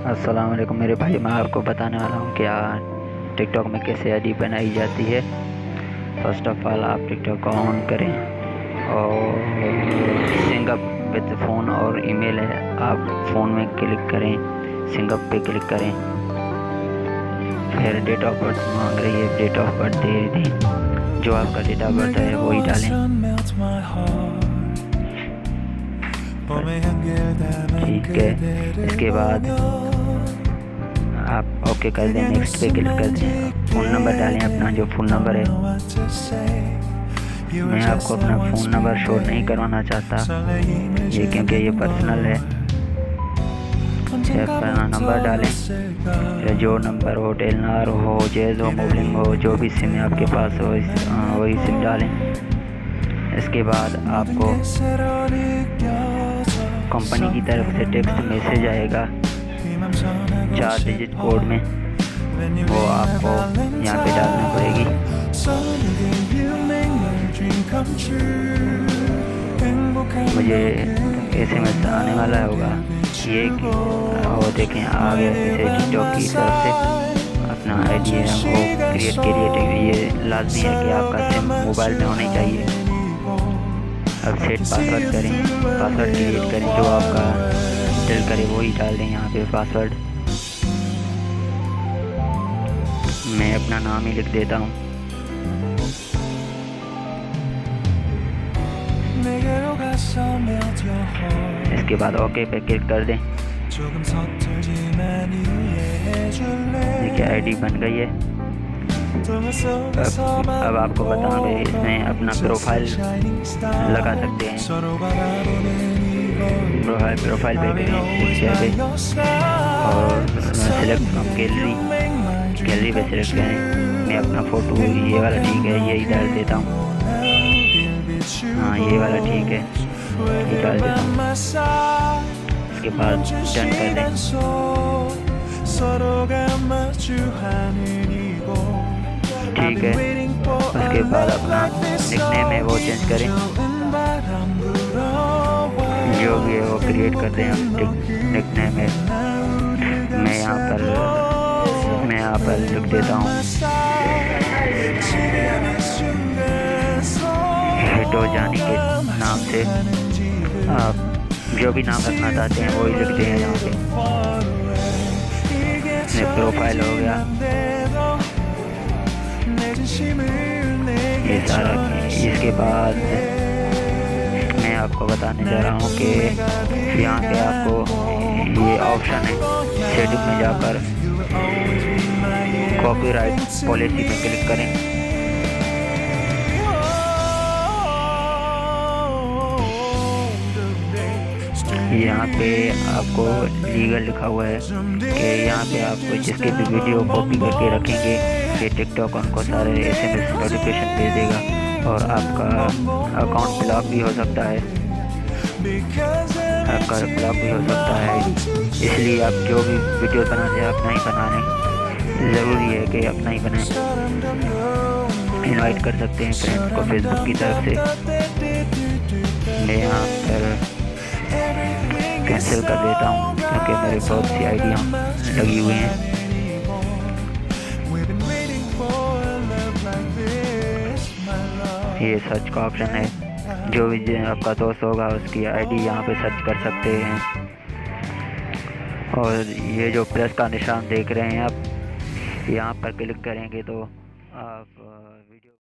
अस्सलाम वालेकुम मेरे भाई, मैं आपको बताने वाला हूँ कि टिकटॉक में कैसे आईडी बनाई जाती है। फर्स्ट ऑफ ऑल आप टिकटॉक को ऑन करें और सिंक अप विद फ़ोन और ईमेल है, आप फ़ोन में क्लिक करें, सिंक अप पे क्लिक करें। फिर डेट ऑफ बर्थ मांग रही है, डेट ऑफ बर्थ दे दें, जो आपका डेट ऑफ बर्थ है वही डालें। ठीक है, इसके बाद आप ओके कर दें, नेक्स्ट पे क्लिक कर दें। फ़ोन नंबर डालें अपना, जो फ़ोन नंबर है। मैं आपको अपना फ़ोन नंबर शो नहीं करवाना चाहता ये, क्योंकि ये पर्सनल है। अपना नंबर डालें, जो नंबर हो, टेलनार हो, जैज़ हो, मोबलिंग हो, जो भी सिम आपके पास हो वही सिम डालें। इसके बाद आपको कंपनी की तरफ से टेक्स्ट मैसेज आएगा 4 डिजिट कोड में, वो आपको यहाँ पे डालना पड़ेगी। मुझे SMS आने वाला होगा ये कि वो देखें आ गया किसी टिकटॉक की तरफ से अपना आईडी वो क्रिएट के लिए। ये लाजमी है कि आपका सिम मोबाइल में होना चाहिए। अब सेट पासवर्ड करें, पासवर्ड क्रिएट करें, जो आपका दिल करे वही डाल दें यहाँ पे पासवर्ड। मैं अपना नाम ही लिख देता हूँ। इसके बाद ओके पे क्लिक कर दें। देखिए आईडी बन गई है। अब आपको बताऊंगे, इसमें अपना प्रोफाइल लगा सकते हैं। प्रोफाइल पे करें और सिलेक्ट फ्रॉम गैलरी पे सिलेक्ट करें। मैं अपना फ़ोटो ये वाला ठीक है, यही डाल देता हूँ। हाँ ये वाला ठीक है, ये डाल देता हूँ। इसके बाद डन कर दें। ठीक है, उसके बाद अपना निकनेम है वो चेंज करें, जो भी है वो क्रिएट कर दें। निकनेम है मैं यहाँ पर लिख देता हूँ हिटो जानी के नाम से। आप जो भी नाम रखना चाहते हैं वही लिखते हैं यहाँ पे। प्रोफाइल हो गया ये सारा। इसके बाद मैं आपको बताने जा रहा हूँ कि यहाँ पे आपको ये ऑप्शन है, सेटिंग में जाकर कॉपीराइट पॉलिसी में क्लिक करें। यहाँ पे आपको लीगल लिखा हुआ है कि यहाँ पे आपको जिसके भी वीडियो कॉपी करके रखेंगे ये टिकटॉक उनको सारे SMS नोटिफिकेशन भेज देगा और आपका अकाउंट ब्लॉक भी हो सकता है। इसलिए आप जो भी वीडियो बनाते हैं अपना ही बनाने, ज़रूरी है कि अपना ही बनाएं। इनवाइट कर सकते हैं फ्रेंड्स को फेसबुक की तरफ से। मैं यहाँ पर कैंसिल कर देता हूँ क्योंकि मेरे बहुत सी आइडिया लगी हुई हैं। ये सर्च का ऑप्शन है, जो भी आपका दोस्त होगा उसकी आईडी यहाँ पे सर्च कर सकते हैं। और ये जो प्लस का निशान देख रहे हैं आप, यहाँ पर क्लिक करेंगे तो आप वीडियो